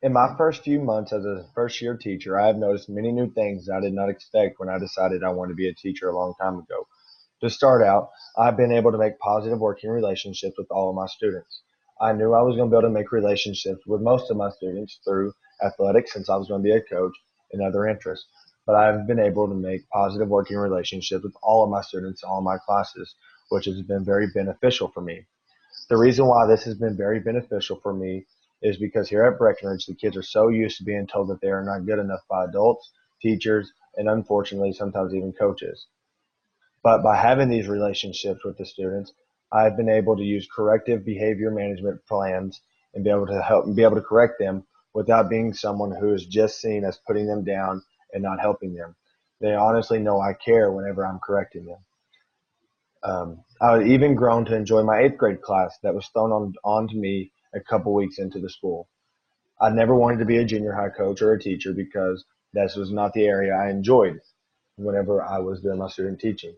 In my first few months as a first year teacher, I have noticed many new things that I did not expect when I decided I wanted to be a teacher a long time ago. To start out, I've been able to make positive working relationships with all of my students. I knew I was going to be able to make relationships with most of my students through athletics since I was going to be a coach and other interests. But I've been able to make positive working relationships with all of my students in all my classes, which has been very beneficial for me. The reason why this has been very beneficial for me is because here at Breckenridge, the kids are so used to being told that they are not good enough by adults, teachers, and unfortunately, sometimes even coaches. But by having these relationships with the students, I've been able to use corrective behavior management plans and be able to help and be able to correct them without being someone who is just seen as putting them down and not helping them. They honestly know I care whenever I'm correcting them. I even grown to enjoy my eighth grade class that was thrown onto me a couple weeks into the school. I never wanted to be a junior high coach or a teacher because this was not the area I enjoyed whenever I was doing my student teaching.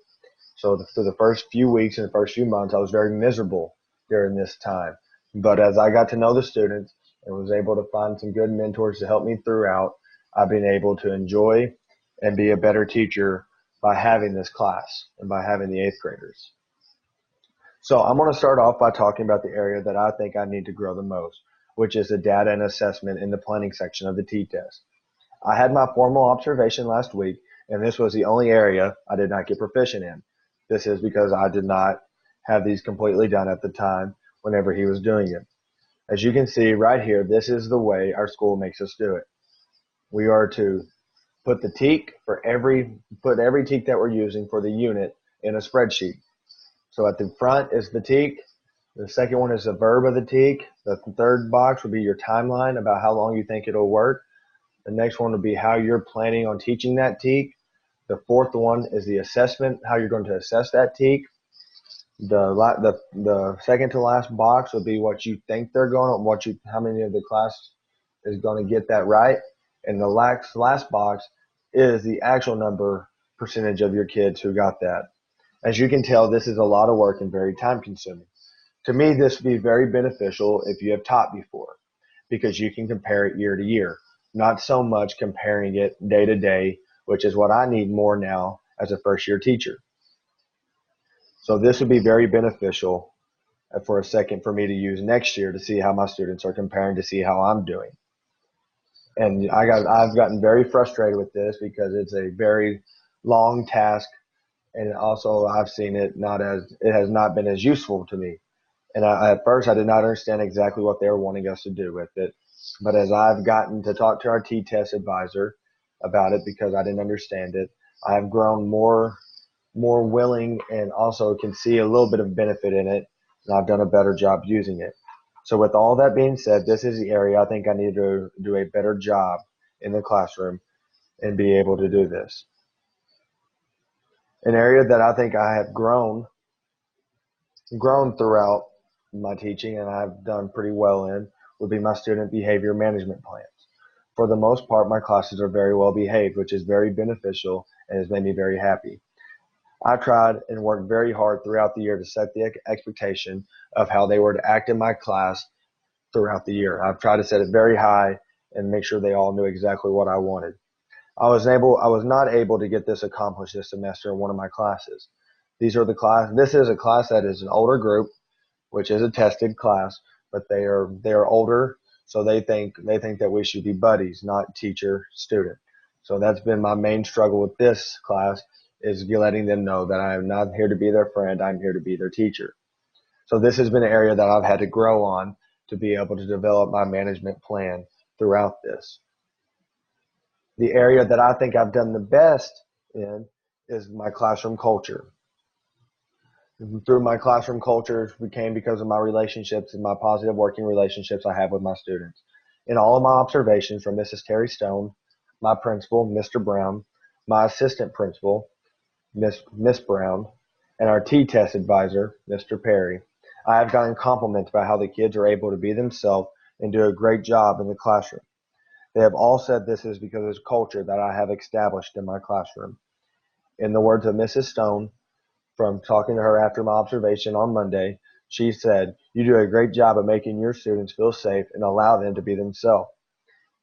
So for the first few weeks and the first few months, I was very miserable during this time. But as I got to know the students and was able to find some good mentors to help me throughout, I've been able to enjoy and be a better teacher by having this class and by having the eighth graders. So I'm going to start off by talking about the area that I think I need to grow the most, which is the data and assessment in the planning section of the T-test. I had my formal observation last week, and this was the only area I did not get proficient in. This is because I did not have these completely done at the time whenever he was doing it. As you can see right here, this is the way our school makes us do it. We are to put the teak for put every teak that we're using for the unit in a spreadsheet. So at the front is the teak. The second one is the verb of the teak. The third box will be your timeline about how long you think it'll work. The next one will be how you're planning on teaching that teak. The fourth one is the assessment, how you're going to assess that teak. The second to last box will be what you think they're going to, how many of the class is going to get that right. And the last box is the actual number percentage of your kids who got that. As you can tell, this is a lot of work and very time consuming. To me, this would be very beneficial if you have taught before because you can compare it year to year, not so much comparing it day to day, which is what I need more now as a first year teacher. So this would be very beneficial for a second for me to use next year to see how my students are comparing to see how I'm doing. And I've gotten very frustrated with this because it's a very long task, and also I've seen it has not been as useful to me. And at first, I did not understand exactly what they were wanting us to do with it. But as I've gotten to talk to our T-test advisor about it because I didn't understand it, I've grown more willing and also can see a little bit of benefit in it, and I've done a better job using it. So with all that being said, this is the area I think I need to do a better job in the classroom and be able to do this. An area that I think I have grown throughout my teaching and I've done pretty well in would be my student behavior management plans. For the most part, my classes are very well behaved, which is very beneficial and has made me very happy. I tried and worked very hard throughout the year to set the expectation of how they were to act in my class throughout the year. I've tried to set it very high and make sure they all knew exactly what I wanted. I was not able to get this accomplished this semester in one of my classes. This is a class that is an older group, which is a tested class, but they are older, so they think that we should be buddies, not teacher student. So that's been my main struggle with this class is letting them know that I am not here to be their friend, I'm here to be their teacher. So this has been an area that I've had to grow on to be able to develop my management plan throughout this. The area that I think I've done the best in is my classroom culture. Through my classroom culture became because of my relationships and my positive working relationships I have with my students. In all of my observations from Mrs. Terry Stone, my principal, Mr. Brown, my assistant principal, Miss Brown, and our T-test advisor, Mr. Perry, I have gotten compliments about how the kids are able to be themselves and do a great job in the classroom. They have all said this is because of the culture that I have established in my classroom. In the words of Mrs. Stone, from talking to her after my observation on Monday, she said, "You do a great job of making your students feel safe and allow them to be themselves."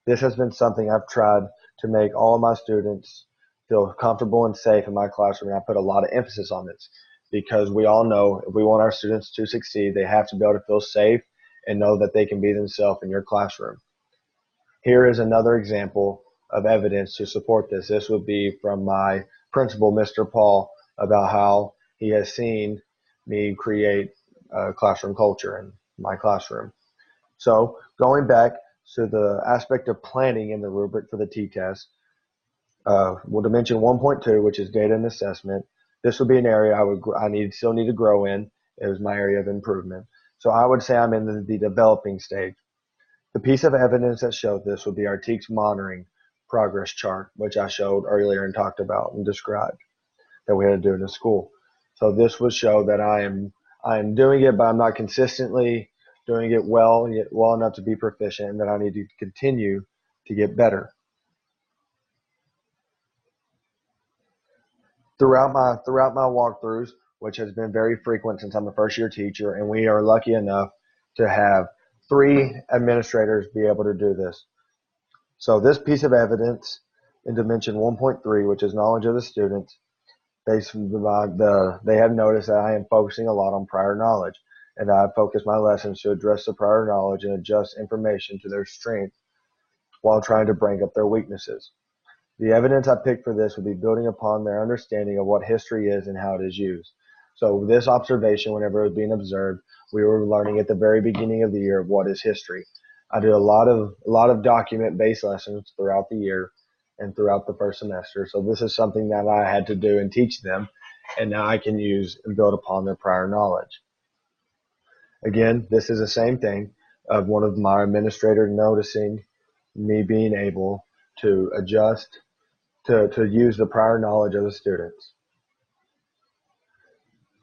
This has been something I've tried to make all of my students feel comfortable and safe in my classroom. And I put a lot of emphasis on this because we all know if we want our students to succeed, they have to be able to feel safe and know that they can be themselves in your classroom. Here is another example of evidence to support this. This would be from my principal, Mr. Paul, about how he has seen me create a classroom culture in my classroom. So going back to the aspect of planning in the rubric for the T-test, well, dimension 1.2, which is data and assessment, this would be an area I still need to grow in. It was my area of improvement. So I would say I'm in the developing stage. The piece of evidence that showed this would be our TEKS monitoring progress chart, which I showed earlier and talked about and described that we had to do in the school. So this would show that I am doing it, but I'm not consistently doing it well, yet well enough to be proficient, and that I need to continue to get better. Throughout my walkthroughs, which has been very frequent since I'm a first year teacher, and we are lucky enough to have 3 administrators be able to do this. So this piece of evidence in dimension 1.3, which is knowledge of the students, they have noticed that I am focusing a lot on prior knowledge, and I focus my lessons to address the prior knowledge and adjust information to their strength while trying to bring up their weaknesses. The evidence I picked for this would be building upon their understanding of what history is and how it is used. So this observation, whenever it was being observed, we were learning at the very beginning of the year of what is history. I did a lot of document-based lessons throughout the year and throughout the first semester. So this is something that I had to do and teach them, and now I can use and build upon their prior knowledge. Again, this is the same thing of one of my administrators noticing me being able to adjust to use the prior knowledge of the students.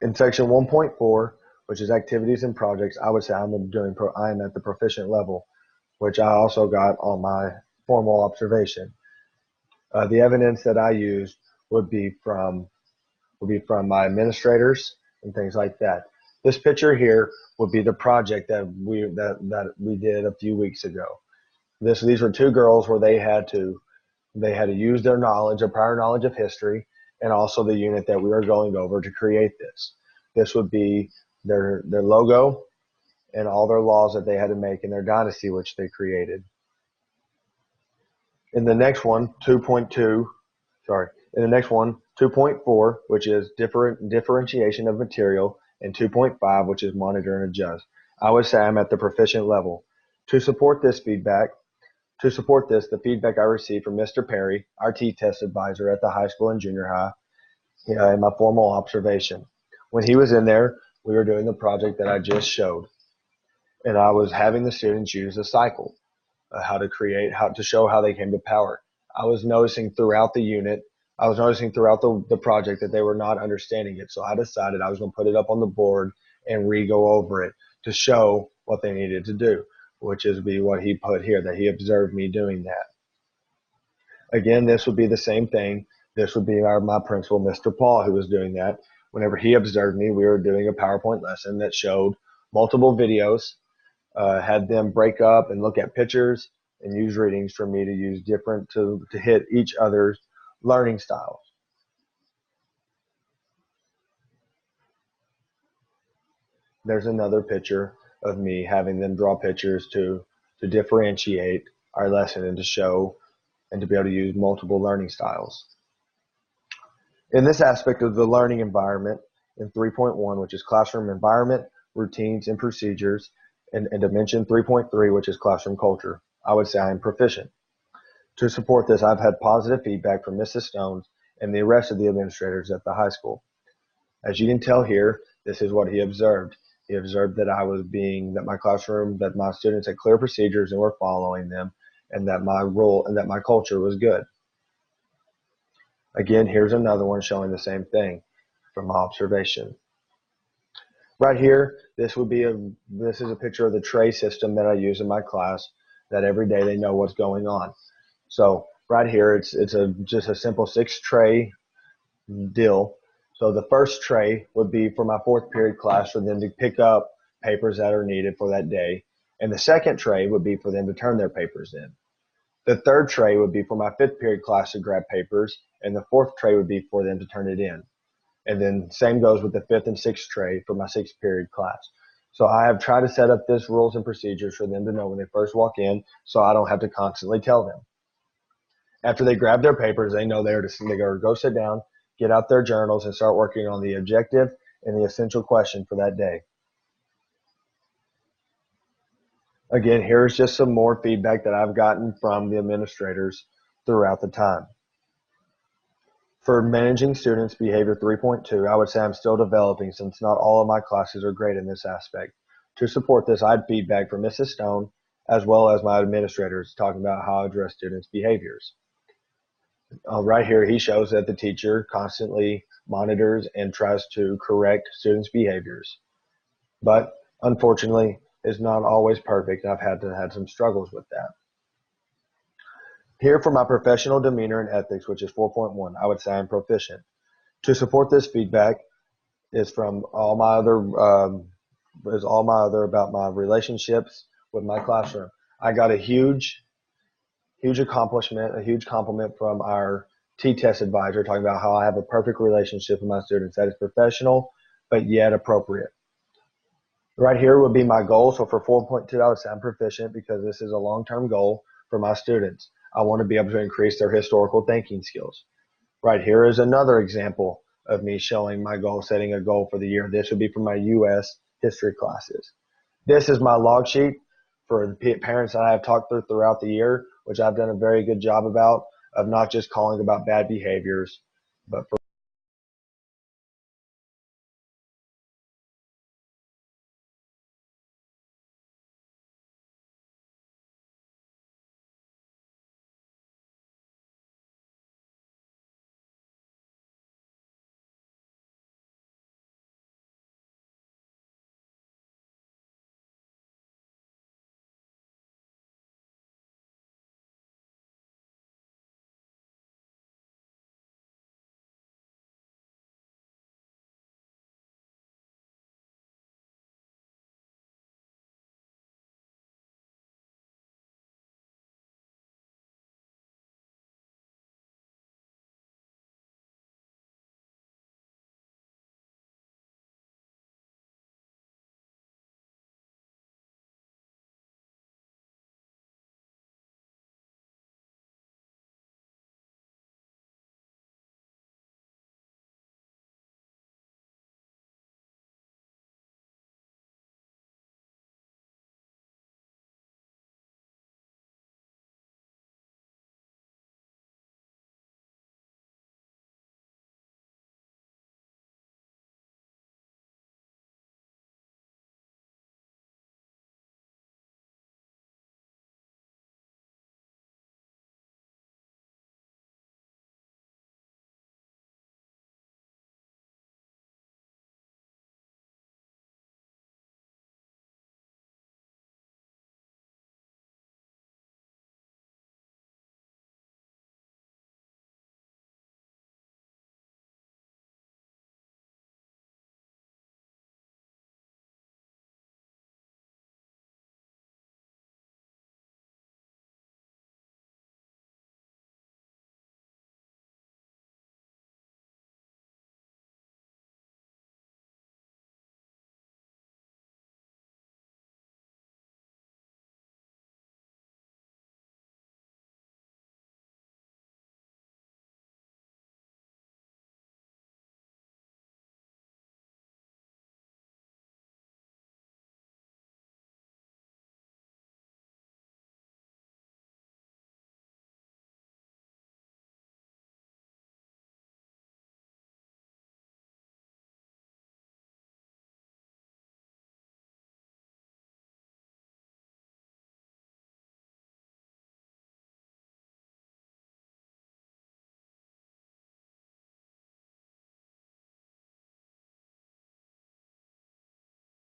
In section 1.4, which is activities and projects, I would say I am at the proficient level, which I also got on my formal observation. The evidence that I used would be from my administrators and things like that. This picture here would be the project that we did a few weeks ago. These were 2 girls where they had to use their prior knowledge of history, and also the unit that we were going over to create this. This would be their logo and all their laws that they had to make in their dynasty, which they created. In the next one, 2.4, which is differentiation of material, and 2.5, which is monitor and adjust. I would say I'm at the proficient level. To support this, the feedback I received from Mr. Perry, our T-test advisor at the high school and junior high, in my formal observation. When he was in there, we were doing the project that I just showed, and I was having the students use a cycle, how to show how they came to power. I was noticing throughout the project that they were not understanding it, so I decided I was going to put it up on the board and re-go over it to show what they needed to do, which is what he put here, that he observed me doing that. Again, this would be the same thing. This would be my principal, Mr. Paul, who was doing that. Whenever he observed me, we were doing a PowerPoint lesson that showed multiple videos, had them break up and look at pictures and use readings for me to use to hit each other's learning styles. There's another picture of me having them draw pictures to differentiate our lesson and to show and to be able to use multiple learning styles. In this aspect of the learning environment, in 3.1, which is classroom environment, routines, and procedures, and dimension 3.3, which is classroom culture, I would say I am proficient. To support this, I've had positive feedback from Mrs. Stones and the rest of the administrators at the high school. As you can tell here, this is what he observed. He observed that that my students had clear procedures and were following them, and that my culture was good. Again, here's another one showing the same thing from my observation. Right here, this is a picture of the tray system that I use in my class, that every day they know what's going on. So right here, it's just a simple 6-tray deal. So the first tray would be for my 4th period class for them to pick up papers that are needed for that day. And the second tray would be for them to turn their papers in. The third tray would be for my fifth period class to grab papers, and the fourth tray would be for them to turn it in. And then same goes with the fifth and sixth tray for my sixth period class. So I have tried to set up this rules and procedures for them to know when they first walk in, so I don't have to constantly tell them. After they grab their papers, they know they're to go sit down, get out their journals, and start working on the objective and the essential question for that day. Again, here's just some more feedback that I've gotten from the administrators throughout the time. For managing students' behavior 3.2, I would say I'm still developing since not all of my classes are great in this aspect. To support this, I had feedback from Mrs. Stone as well as my administrators talking about how I address students' behaviors. Right here, he shows that the teacher constantly monitors and tries to correct students' behaviors. But unfortunately, it's not always perfect. I've had some struggles with that. Here for my professional demeanor and ethics, which is 4.1, I would say I'm proficient. To support this feedback is from all my other about my relationships with my classroom. I got a huge accomplishment, a huge compliment from our T-test advisor talking about how I have a perfect relationship with my students that is professional but yet appropriate. Right here would be my goal. So for 4.2, I would say I'm proficient because this is a long-term goal for my students. I want to be able to increase their historical thinking skills. Right here is another example of me showing my goal, setting a goal for the year. This would be for my U.S. history classes. This is my log sheet for the parents that I have talked to throughout the year, which I've done a very good job of not just calling about bad behaviors, but for